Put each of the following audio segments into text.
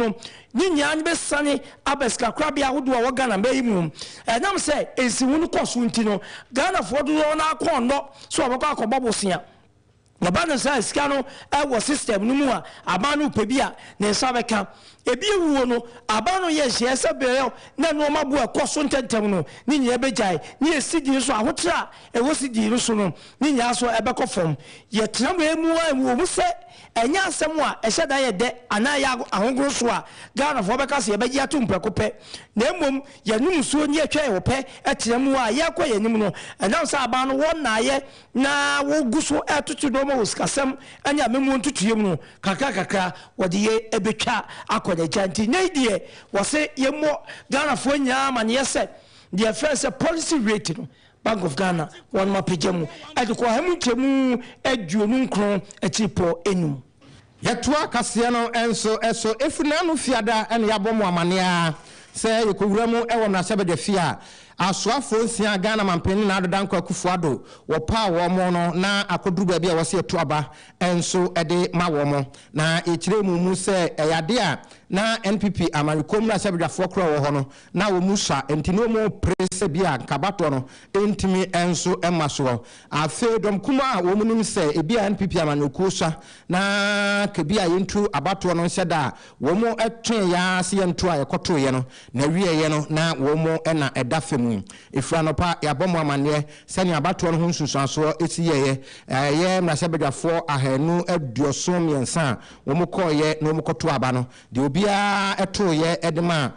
no nyinya be sane abeska krabia hodo a Ghana mbeyimu nam say ensiwu no koso nti no Ghana fo do na akondo so obakọ akọbọbosia Nabana sa skano ewo system no mu a abanu pebia ne nsa beka ebi ewuo no abanu ye hye se bere na no mabu ekoso ntentem no ni nya bejai ni esidi so ahotra ewo sidi no so no ni nya so ebekọ fom ye tram emu mu se enya asem a ehye da ye de ana ya ahogoro so a Ghana fo beka se ebeji ato mprekope na emom ye num so ni atwa ye ope etremu a ye akọ ye nim no na so abanu won na ye na wo guso etutu do uskasem anya memu ntutuyem no kakra wode ye ebetwa akoda janti neidie wose yemo Ghana fo nya ma ne yese the first policy rate no Bank of Ghana one ma pejemu ediko hamu temu aduonu nkron achipo enum yetua kase no enso eso efuna no fiada ene yabomo amanea se yekowuramu ewo na sebede fia asoafo nsia Ghana mampeni na adodan kwa kufuado wopa wo no na akoduru ba bia wose etuaba enso ede ma wo na ekire mu se eyade a na NPP amalikom na sebedafo kro wo ho no na wo musa entino mo prese bia kabato no entimi enso emaso afe dom kuma a wo munim se ebia NPP amanyokusa na kebia yentu abato no nseda wo mo etwen ya se yentu a yekoto ye no na wiye ye no na wo mo ena edafem ifra no pa yabomo amane sani abato no ho nsusuaso esi ye na sebedafo ahanu aduoso miensa wo mo koye no mo koto aba no de obia eto ye edema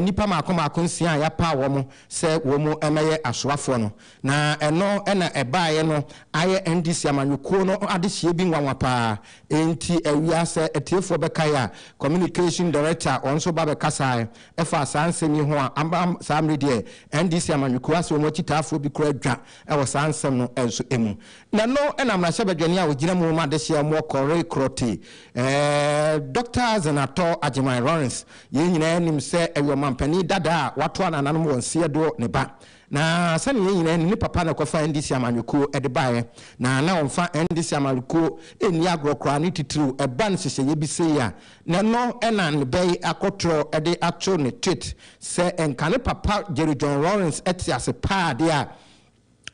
nipa makoma konsia ya pa wo mo se wo mo emeye asoafo no na eno ena ebaaye no aye NDC amanyuko no adehie bi nwanwa pa enti awia se etiefo bekaya communication director onso ba bekasa efa sansemi ho a samrede NDC amanyuko aso mo chitafo bi kura dwa ewo sansem no enso emu na no ena mra sebedwane a wogina mu ma dehie mo kore kroti doctors and ato AGYENIM Lawrence ye nyina nim se ewo mampani dada wato ananam wonse do ne ba na sani ye nyina ni papa na kofa NDC amanyuko edibae na onfa NDC amanyuko eni agrokra ni titru eba nsese ye bise ya na no ena ne bei akotro ede acho ne tweet se enkane papa Jerry John Lawrence etiase pa de a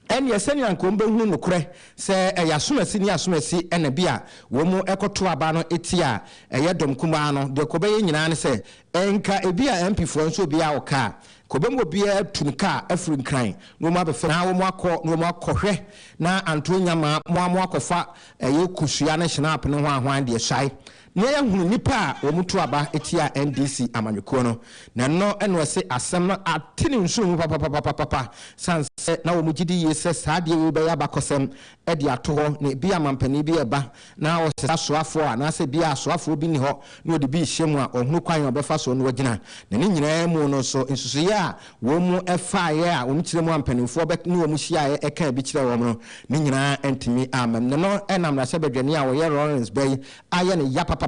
en yeseni ankombe hu nokre se yasomasi ni asomasi ena bia wo mu ekoto aba no etia yedom kuma no de kobe nyina ne se enka ebia MP fo nso bia oka kobembo bia tunka afrin kran no ma be fena wo mu akọ no mu akọhwe na antonya ma mo akọfa yekusua ne shinap ne ho ahwan de sai na ya hunu nipa wo mutu aba etia NDC amanyuko no na no eno ese asem no atini nsu mu papa sanse na wo mugidi yese saade we be ya bakosem e de ato ho na bia mampani bi eba na wo se asoafo a na se bia asoafo bi ni ho na odi bi hyemu a ohunu kwan obefa so no wagina na ni nyina mu no so nsusu ya wo mu efa ye a wo mkire mu ampanimfo be ni wo mu hia ye eka bi kire wo no ni nyina entimi amam no enam na se bedwane a wo ye Lawrence Bay aye ne ya papa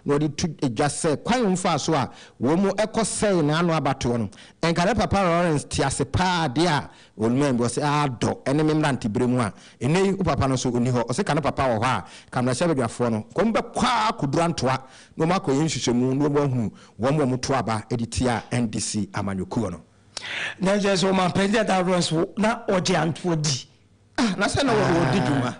no di to just say kwan mfa so a wo mu ekosei na anu abato no enkare papa Lawrence tiase pa de a olumem bo se ado ene memranti bremu a ene papa no so oni ho o se kana papa wo ho a kamra sebedwafo no ko mbe kwa kudurantoa no makoye nhwehwemu no bohu wo mo to aba editia NDC amanyukuo no na je so man pende da Lawrence na oje anto di na se na wo di djuma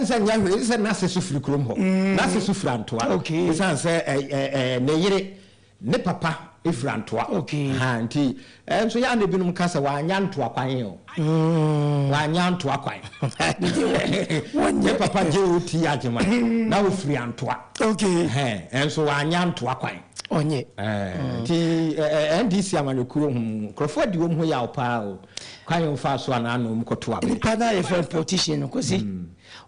se nyahwe se na se sufri krom ho na se sufri antoa se se ne yire ne papa ifrantoa ha nti so ya ne binum kasa wa nyantoa kwan yo wa nyantoa kwan ne papa je oti agema na wo fri antoa so wa nyantoa kwan onye nti NDC amanyukuro krofo di wo ho ya opa o kwan yo fa so ana no mkoto aba ni pana ye for politician no kosi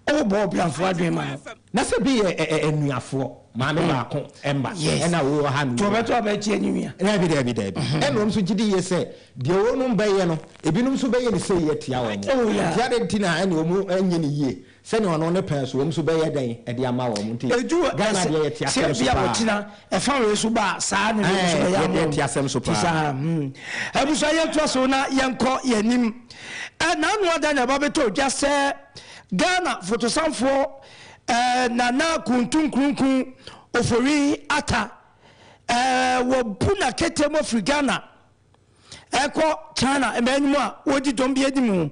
o bo blanfo adwen ma na se bi enuafo maame baako emba ena wo ha no to beto abachi enwia na bi da eno nso gidi ye se de wo no mbaye no ebinum so baye ne se ye tia wo mo tia de ntina ene wo mu anye ne ye se ne ono ne penso wo so baye dan e de ama wo mo nti Ghana de ye tia se bia wotina e fa we so ba saa ne so ba ya mo tia sem so pa ebu so ye to so na yenko yenim na anu ada na ba beto dwa se Ghana fotosanfo na kuntunkunkun ofori ata wabuna kete mo frigana eko China emenu a wodi dombi edimu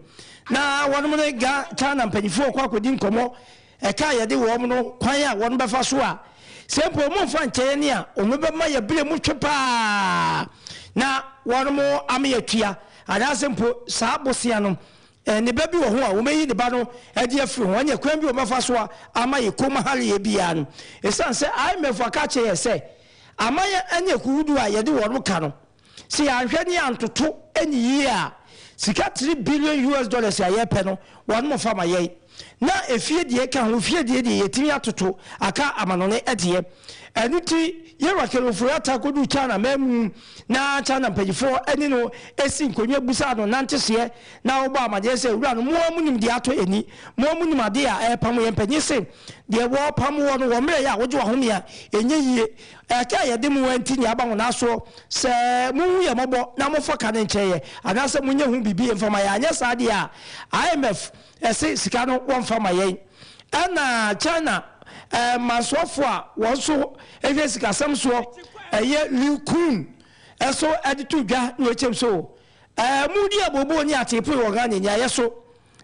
na wonu ne ga China mpanyifo kwa kodi nkomo eka ye de wo no kwan a wonu befa so a sempo mo mfa nkyeye ne a omebe ma ye bire mu twepa na wonu mo amayatua ada sempo saa bosia no ne babi wo ho a wo meyi ne ba no ade afiri ho anya kwan bi wo befa so a ama ye koma hale ye bia no esan se ai mefa ka che ye se amaya anya kuudu a ye de wonu ka no si ahwe ne antoto eni yi a sika $3 billion a ye pe no wonu mo fama ye na efie die ka ho fie die ye timi atoto aka amanone ede enuti ye rakelo furata kodu China memu na China pagifo eni no esi nkonwa busa no nantese na wo ba amaje se wura no mo amunim de ato eni mo amunim ade a pam ye mpanyise de wo pam wo no wo mre ya wo je wo homia enye yie aka ye de mu wanti ni aba ho na so se mu ye mobo na mo foka ne ncheye ana se munye hu bibi mfama ya anya sa de a IMF ese sika no wo mfama ye ana China masofo a wonso ehwe sikasam so eye likun eso editu dwa no echem so mudi abobo ni atepe wo ga nya ye so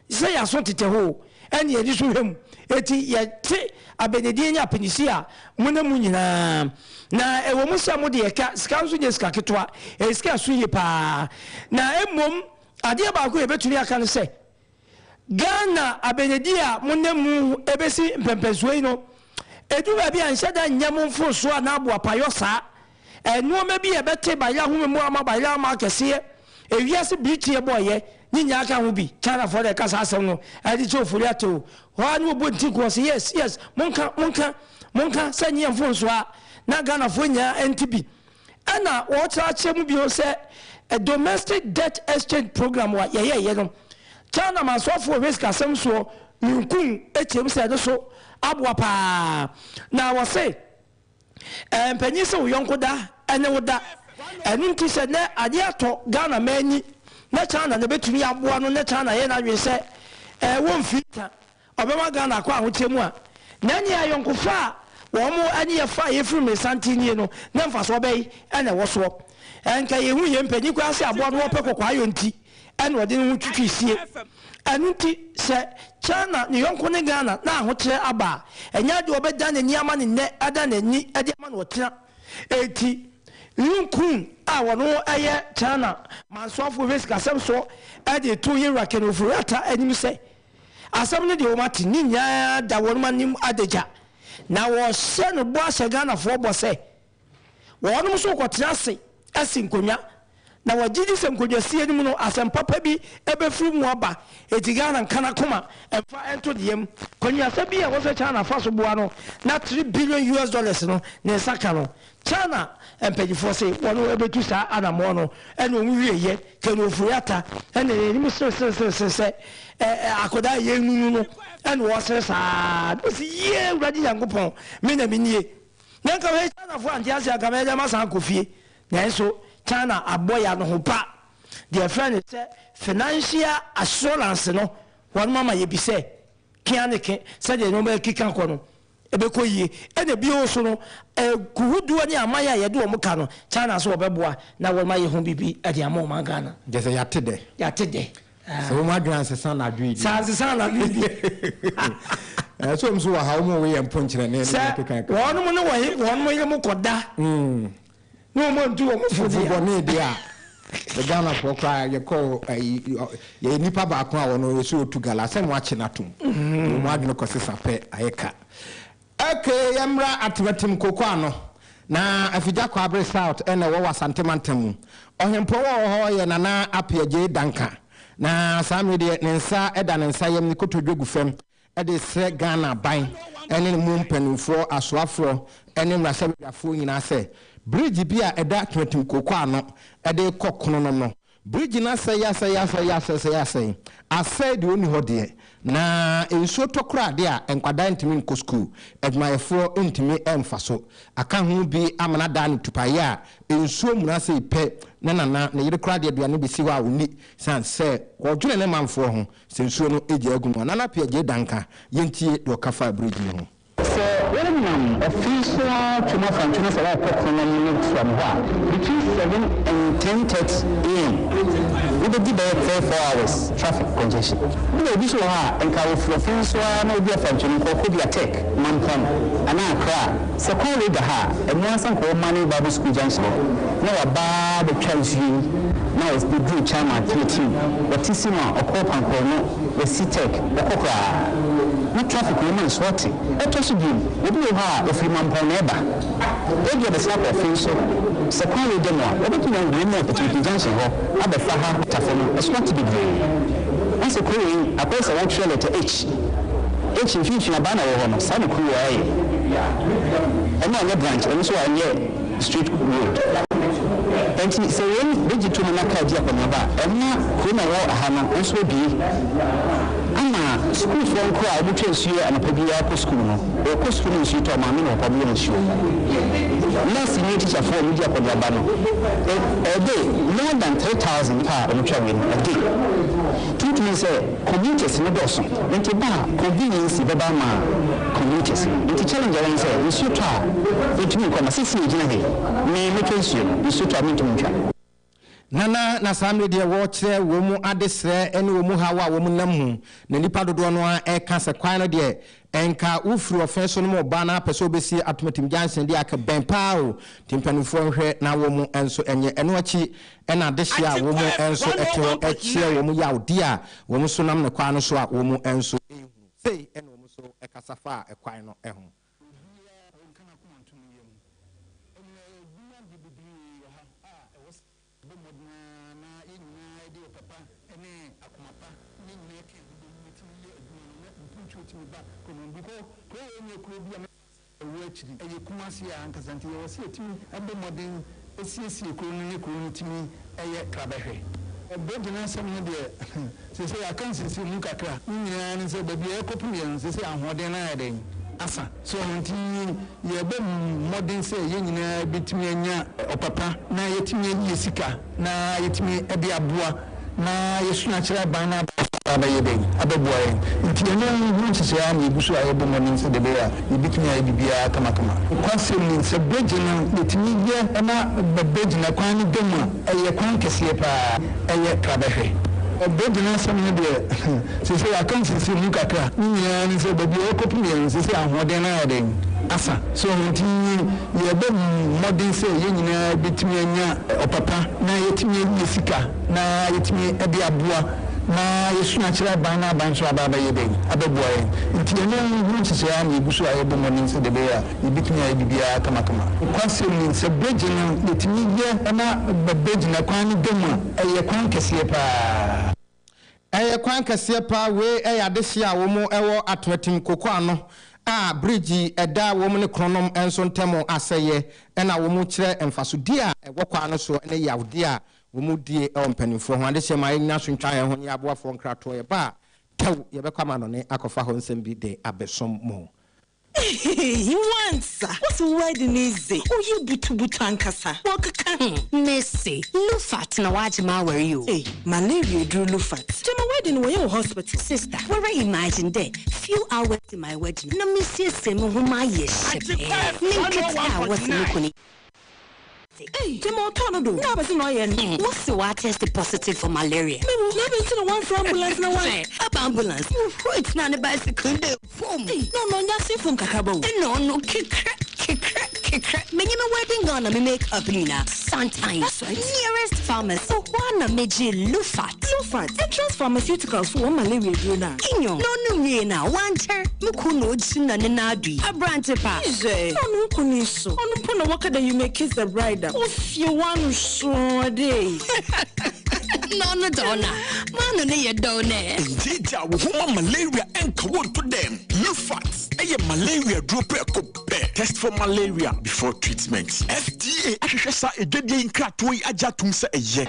se ya so tete ho eni edi so hwem eti ye te abenedi nya penisi a muna mu nyina na ewo musa mu de ye ka sika so nye sika ketwa sika so ye pa na emom ade ba ko ye beturi aka no se Ghana abenedi a munemu ebesi mpempesuo no edu ba bia nhyeda nyam mfoso a na abo apayo saa enuoma bi e bete ba ya hu mu ama ba ya ma kese ewiase biitie boye nyinya aka hu bi China for the kasa asem no edi che ofuri ato ho anu obo nti ko se yes monka se nyam mfoso a na Ghana fo nya NTB ana wo tra che mu bi o se a domestic debt exchange program wa ye no China masofo risk asem so nkun echem se de so abwa pa na wose empanyi se uyonko da ene woda enu nti se ne ade ato Ghana mani na China ne betumi aboa no na China ye na dwe se won fita obema Ghana kwa ahochemu a na nya ayonko fa wo mo ani ye fa ye firi me santini no na mfa so bei ene wo so enka ye hu ye mpanyi kwa se aboa no wo pe kokwa ayo nti ene wode no twitwi sie anuti se China ni yonko ne Ghana na ahotre aba enya de obeda ne niama ne ne ada na ni ade ama no tena eti yunkun a wono eye China mansofo risk asem so ade to yira kenofurata anim se asem ne de o mati ni nya da wono manim adeja na wo se no bo ase Ghana fo bo se wono so kwotena se asinkonya na wajidi sem kodwasie ni mu no asem papa bi ebefiri mu aba etigana nkana koma emfa ento diem konya sabi a wo se China fa so boa no na $3 billion no ne saka no China empejifo se wono ebetu sa anamo no ene o wieye kenu ofuriata ene ni mu se akoda ye nunu no ene wo se sa si ye uradi yankopon me na minie nka we China fo antia se aka me ma san kofie na so China aboya no hopa their friend say financial assurance no one mama ye bi say kianeke say de no be kika ko no ebeko yie ene bi o so no kuhudu ani amaya ye de o muka no China so obeboa na won ma ye ho bibi e de ama o ma Ghana je say yatede so ma dwan se san na dwi so mso wa hawo mo we ye mponkyere ne kika ko won mo ne won mo ye mo koda no mo ntu o mo fodi dia the Ghana for cry you call ye nipa ba ko a wono yesu otu gala se mo ache natum mo adno ko sesa pe ayeka okay yamra atwetem koko ano na afija kwa abre south ene wo wasantemantam ohempo wo ho ye nana apiaje danka na sami de nensa eda nensa yem ni kotodwogu fam ede se Ghana ban ene mu mpanufo asoafo ene mrasabafo nyina se bridge bia eda atwetem koko ano ede kokono no bridge na se yasa ase de oni hode na enso tokra de a enkwada ntimi nko school edmayefo ntimi emfaso aka ho bi amana dan tupaya enso muna se pe na yire kra de aduane bi si wa oni san se wodwene ne manfo ho se enso no eje agumo na na pe je danka yentie do kafa bridge ho se official Chuma from Chuma from between 7 and 10:30 a.m. With the debate for 4 hours traffic congestion. No, this will have and carry for official no be from Chuma could be a tech, Mampon, and I cry. So call it the ha, and once I'm called money Bible School Junction. No, a bar the chance you. Now it's the blue chama 13. What is in a cop and corner, the C-Tech, the Copra. No traffic woman sorting. What should you? What do you have if you Mampon neighbor? They get the slap of face. So call it demo. What do you want remote to the junction? Have a faha, Tafano, a swat to be green. Once a queen, a place I want to letter H. H in future, a banner over some cool way. And now your branch, and so I near street road. And so when digital Manaka Diakonaba, and now Kuna Hana also be Anna school from Kra, which is here and a Pabia school, or school is you to a mammy or Pabia show. Less in teacher for media for the Abano. A day, more than 3,000 per traveling a day. Two to me say, commuters in a dozen, and to bar convenience in the Bama commuters. And to challenge and say, we should try. It will come a 6 years in a day. May make you should try me to me. Nana na samle de watch wo mu adesre ene wo mu hawa wo mu namu na nipa dodo no e ka se kwan no de enka ufuru ofenso no mo ba na pese obesi automatic jansen de aka ben pao timpanufo nhwe na wo mu enso enye eno achi ena adehia wo mu enso eto echie wo mu yaudi a wo mu so nam ne kwan no so a wo mu enso sei ene wo mu so ekasafa e kwan no eho AKWASI and Kazanti was here to be modern SCC Kuruni a Krabehe. A Bojana Samuel, they say I can't see Mukaka, and say, but the Ecopians, they say I'm modern adding. Asa, so until you be modern say, you between ya or papa, na yetimi Yesika, na yetimi Ebiabua, na Yesnachra Bana. Ababoy, if you know who to say, I'm Busu, I have morning to the bear, you between Ibia Kamakama. Constantly, a Bridging, the Timia, and a Bridging, a quine demo, a Yankasiepa, a Trabehe. A Bridging, some idea. They say, I can't see Mukaka, and say, but the Ocopians, they say, I'm modern adding. Asa, so until you have been modern say, you between ya or papa, na yetimi Yesika, na yetimi Ebiabua. Na Yesnachra Bana Bancho Ababa Yebe, Ababoy. If you know who to say, I'm Busu, I have morning to the bear, you beat me, Ibia Kamakama. Constantly, it's a bridging, the Timia, and a bridging, a quine demo, a Yankasiepa. A Yankasiepa, way a Adesia, womo, ewo atwetim Cocoano. Ah, Bridgie, a da woman, chronom, and son temo, asaye, and a woman chair and fasudia, a wakano so, and a yaudia. Wumudi penny for one day, my national child when you have one from Kratoya bar. Tell you become on a Akofa Honsen be de Abesom more. He wants what's the wedding easy? Oh, you Butankasa. Walk Missy, Lufat, now watch my where you. Hey, malaria drew Lufat. To my wedding, where your hospital sister. Where I imagine that few hours in my wedding. No, Mrs. Semo, whom I yes. What's the hey, Timo Tornado. No, but no, what's the water tested positive for malaria? Maybe never seen one for ambulance. No way. Up ambulance. It's not a bicycle. No, that's it from Kakabo. No, kick. Many wedding on a makeup, Nina. Sometimes nearest pharmacy. One major Lufat. Entrance pharmaceuticals for malaria. No, now. One chair. Mukuno, Chinanadi. A branchepa. No, Kuniso. On Puna Waka, you may kiss the bride. If you want so a day. No, Donna. Man, you don't know. Indeed, woman malaria and cold to them. Lufat. A malaria drop test for malaria before treatment. FDA Ashesa a deadly in Kratoi Ajatum say a ye.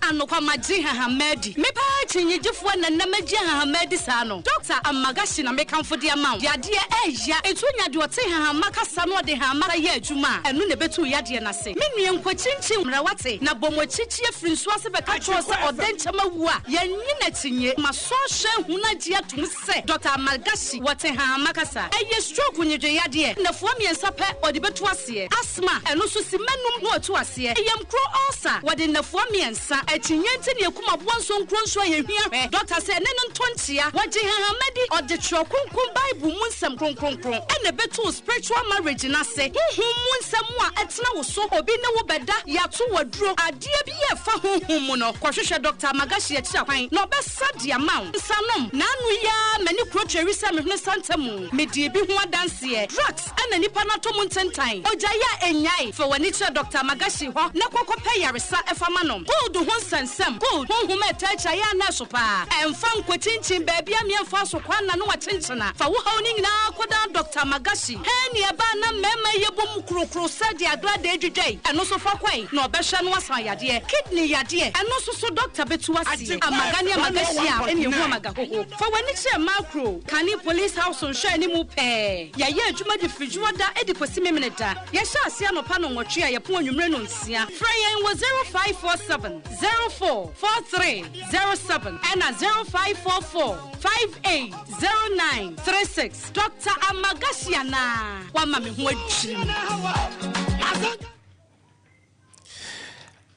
anokwa magye hahamadi mepa chinyejefo na namagye hahamadi saa no Dr. Amagashi na mekamfo de amount yade eya etunya de ote hahamakasa no de hamara ye adwuma enu ne betu yade na se menue nkwachinchin mrawate na bomwachichi afrinso ase beka tro se odenchama wu a yenyi na tinye maso hwe hunaji atum se Dr. Amagashi wote hahamakasa eye stroke nyedwe yade na fo miensa pe ode betu ase asthma enu so si manum no otu ase eyam kro ulcer wode na fo miensa etinyente ne ekuma bonso nkronso yehia Dr. se ne no ntontia wagye hahamadi ode tro kunkun bible mu nsem kronkronkron ene betu spiritual marriage na se mu nsem a etena wo so obi ne wo beda yato waduro ade bi ye fa mu no kwahwehwe Dr. Amagashi akira kwan no besa dia maw nsanom na anu ya mani krocheri se mehne santamu medie bi ho adanse drugs ene nipa na to mu ntentan oja ya enyai fa wani kira Dr. Amagashi ho na kokopɛ yaresa efama nom gold ho nsensem gold ho huma etacha ya na so pa emfa nkwachinchin baabi amiemfa so kwa na no wachinchina fa wo hawo ni nyina koda Dr. Amagashi he ne ba na mema yebom krokro sadi agrada edwedwai eno so fa kwai na obehwe no asan yade kidney yade eno so Dr. Betu Asie Amagani Amagashi a ene hu amagahoho fa wani che macro kani police house on hwe ni mu pe ya ye adwuma de fridjuwa da edikosi memeneda ya sha asia no pa no nwotwe a ye po anwumre no nsia frayen was 0547 044307 and 0544 580936 Dr. Amagashi na wa mame ho adwiri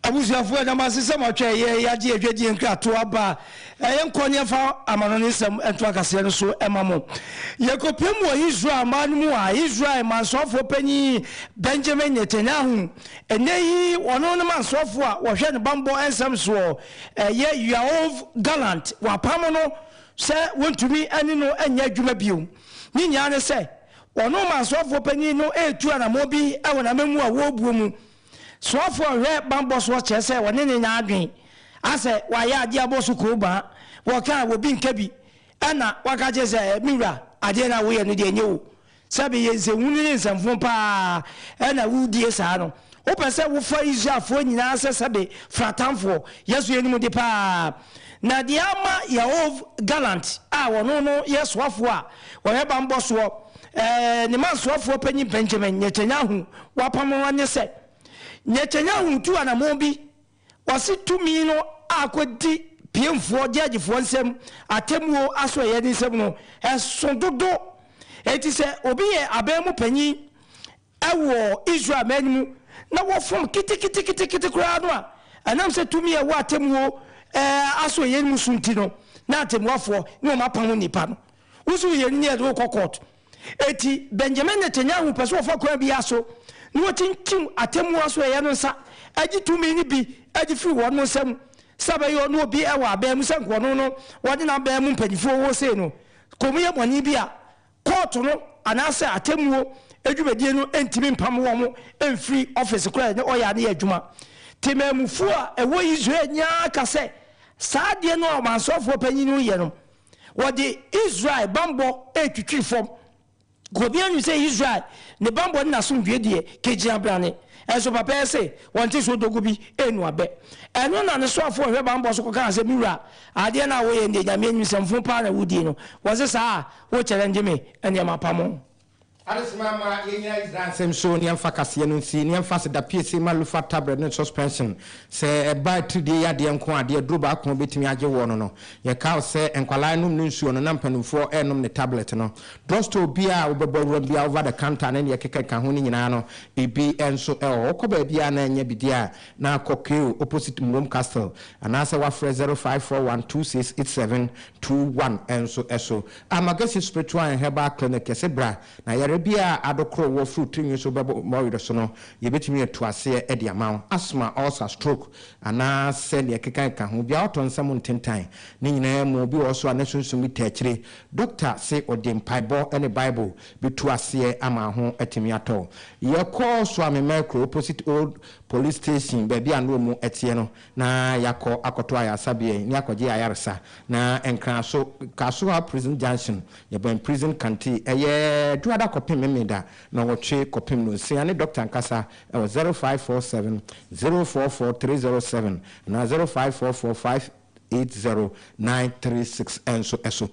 abusuafo na masese matwe ye yagye edwedi nkrato aba yenkonye fa amanonisem ento akase no so emamo yekopem wo Israel manmu a Israel mansofo panyi Benjamin Netanyahu eneyi wono ne mansofo a wo hwe ne bambo ensem so ye Yoav Gallant wa pam no se wontumi ani no anya adwuma biom ni nya ne se wono mansofo panyi no etu anamo bi ewona memu a wo buo mu so for re bambo so chese woni ne nya adwen ase wa ya ade aboso ko ba wo ka wo bi nkabi ana waka je se miwra ade na wo ye no de enyewo sabe ye se wuni ne nsamfo pa ana wudie sa no wo pese wo fa Israelfo nyina ase sabe fratamfo yeso ye nimu de pa na de ama Yoav Gallant a wono no yesofo a wo ye bambo so ne mansofo panyi Benjamin Netanyahu wa pamwa ne se Netanyahu tu anamo bi wasi tumi no akodi piemfo judgefo nsem atemuo aso ye ni nsem no esondodo eti se obi ye abemu panyi ewo Israel manimu na wo fom kiti kura no a anam se tumi ye wo atemuo aso ye ni musunti no na atemuafo ni o mapam nipa no usu ye ni e do court eti Benjamin Netanyahu peso fa kwa bi aso no tintim atemu aso ye no nsa agitumi ni bi agifi wo no nsam sabayo no bi ewa abem sanko no wode na abem mpanifo wo sei no komiye boni bi a court no anase atemuo adwumadie no entimi mpam wo mo emfiri office kra ne oya ne adwuma timamufu a ewo Israel nya kase saade no mansofo panyinu ye no wode Israel bambo etwitwi fom gobi anu say Israel ne bambo na so dwedie kejia brane eso papa say wonte so dogu bi enu abe eno na ne so afo hwe bambo so koka se miwra ade na wo ye nde nyame enu semfo pa na wudi no wo se sa wo challenge me ene mapamo Arismama yenya Israel semso ni amfa kase no nsi ni amfa se da PSC malufa tablet no suspension se ba 3D ya de nko ade droba akon betimi age wo no ye ka se enkwala num no nsuo no nampanufo enum ne tablet no drugstore bia obebawura bia over the counter na ye keka ka ho ni nyina no ebi enso okoba bia na enya bidia na kokeu opposite Mom Castle anasa wa 0541268721 enso eso Amagashi spiritual and herbal clinic kesebra na yare bia adokro wo fruit trinwe so bebo moyo so no ye betimi atuase e de amaw asthma ulcer stroke ana se ne keka ka ho bia oton nsam ntentan ni nyina mu bi wo so anasunsun bi takire doctor say odem paibo ene bible bi tuase ama ho etimi ato ye call so ame micro opposite old police station baby and no mu etie no na yakọ akoto ayasabe ni akọje ayaresa na enkran so Kasua prison junction yeben prison kanti eye duada kopim memeda na wotwe kopim no sia ne Dr. Nkasa 0547 044307 na 0544580936 enso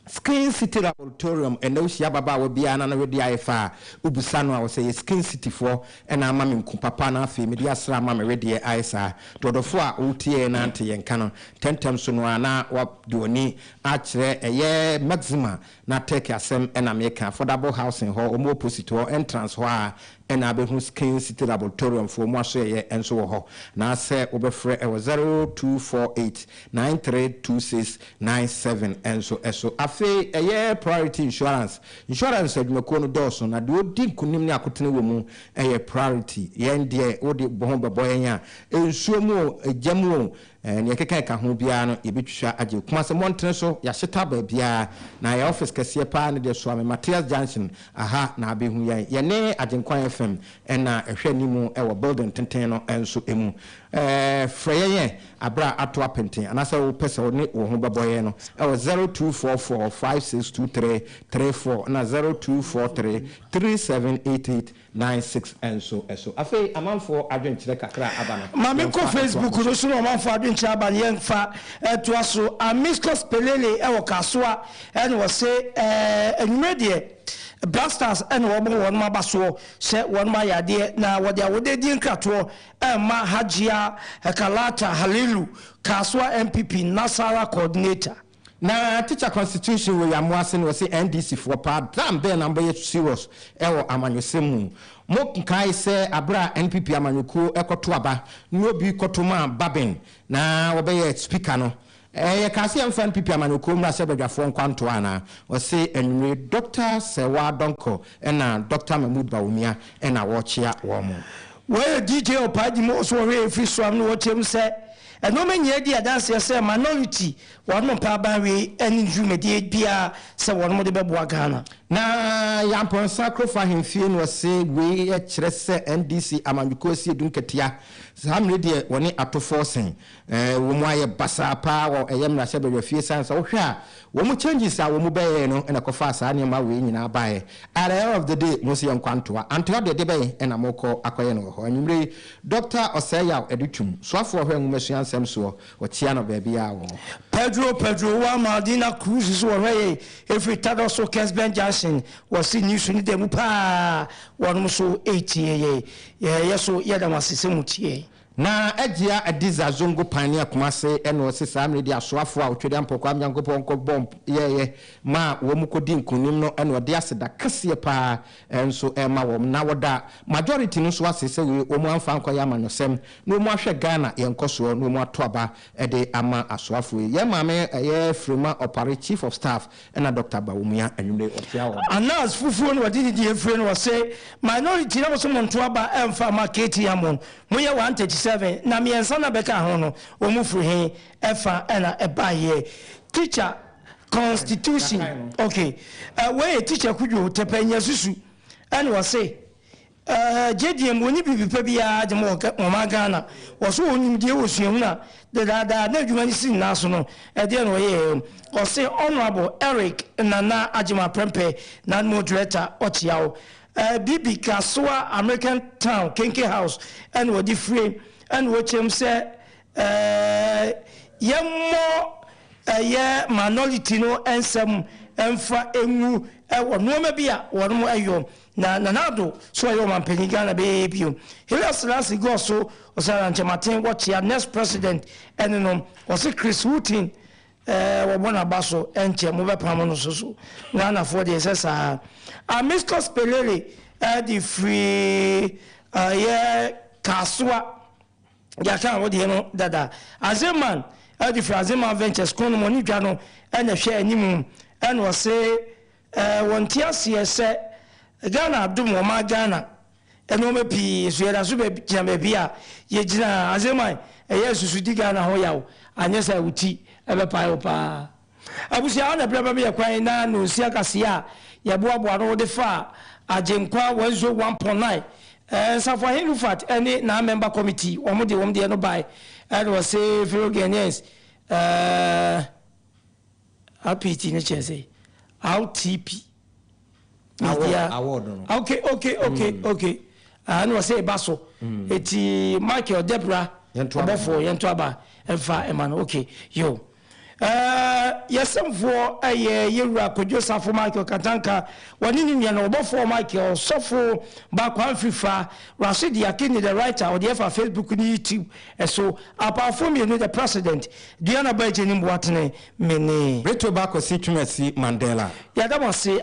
Skin City Laboratorium and no Shiababa will be an another IFA Ubusano. I will say Skin City for and I'm mammy Kupapana fi media slam mamma ready Isa to the four UTA and anti and canon 10 times soon what do ni actually a year maxima not take a sem and America for double housing hall or more pussy to entrance why and I be Skin City Laboratorium for more say and so on. Now say over 0248 932697 and so afe a year priority insurance said Makono Dawson na do di kunim ni akotene wo mu a priority yen de wo de bohomba boyenya ensuo mu ejamu ne keka ka ho bia no ebetwa age kuma se montre so ya hyeta ba bia na ya office kase pa ne de so am Matthias Junction aha na abehu ye ne AGYENKWA FM na ehwe ni mu e wo building tenten no enso emu freye abra ato apenten anasa wo pese wo ne wo ho baboye no e wo 0244562334 na 0243378896 enso afi amanfo adwenkyere kakra abana mame ko Facebook no so no amanfo adwenkyere abana yenfa to aso amiskos pelele e wo Kasua and wo say enwedie Blasters and one mabaso, set one my idea. Now, what they would din crato, Ma Hajia, Kalata, Halilu, Kasua MPP, Nasara coordinator. Na teacher constitution we amwasen was NDC for part damn be number serious ewo amanyosemu mo kai se abra NPP amanyuku ekotoaba no bi kotoma babin na obeye speaker no kasi amfan pipi amanyuku mra se badwafo nkwanto ana o se enwe Dr. Sewa Donko na Dr. Mahmoud Bawumia na wochia wo mo we DJ Opaji mo so we free swam no wochem se no menye dia dance say minority one mo pa ban we any jumedi bia se one mo de beboa Ghana na yampon sacrifice himfie no say we kire se NDC amanyuku si dunketia samre de woni atofo sen wo mo aye basa pa wo eyem na shebe fie sansa wo hwa wo mo changes a wo mo baye no na kofa asa ne ma we nyina baye at the end of the day mo se yankwantoa anto de baye na moko akoye no ho anyumre Dr. Oseya Edutum so afo hwa ngumesuan sem so wo tia no ba bia wo Pedro wa Madina Cruz so we every tado so Kesben Junction was see news ni dem pa won so 80 ye yeso yeda masese mutie na agia adiza zongo pania kumase eno se samre dia soafo a otwede ampokwa nyankopon nko bomb ye ma wo mukodi nkunim no eno de aseda kase pa enso ema wo na woda majority no so asese we wo mu amfa nko ya manosem no mu ahwe Ghana yenkoso no mu atoaba de ama asoafo ye mame ye frima operative chief of staff ena Dr. Bawumia anwumre otia wo anas fufuo no wadi di efre no say minority na so montoaba emfa market yamon mo ye 137 na miensa na beka ho no o mu fru he efa na eba ye teacher constitution okay we teacher kudwo tepanya susu and we say JDM woni bibipa bia de mo Ghana wo so onim die wo suam na da na dwumani sin na so no e de no ye o say honorable Eric Nana Ajima Prempe na moderator otiao Bibi Kasua American Town Kenke House and what the frame and what him say ye more ye minority no ensem emfa enu no ma bia won mo ayo na do so ayo man penigana be bio Helios last go so osara nchematen what ya next president and no was Chris Wooten wabona baso enche mo be pam no so na for the sesa Amiscos Pelele the free Kasua ya kan wodi no dada Azeman the free Azeman Ventures kono money dwa no na hwe animu and was say wontia se Ghana adum wo ma Ghana eno me pi so yeda so be jama bia ye gina Azeman susu di Ghana ho yawo anye sa wuti ebe pa pa abusia na braba me yakwan na no sia kase a ye boaboa no de fa AGYENKWA 101.9 Sanfo Hindu Fat any na member committee omo de no by and was say fellow Ghanaians RPT ne chese RTP award okay and was say baso eti Michael Debra abofo yento aba emfa emano okay yo yesemfo yewura kodwo safo Michael Katanka wani ni na obofo Michael sofo ba kwa fifa Rashidi Akini the writer or the Facebook ni YouTube so apart from you the president ADUANABA AGYENIM BOATENG mene BRETUOBA KASIEBO Mandela ya da mo say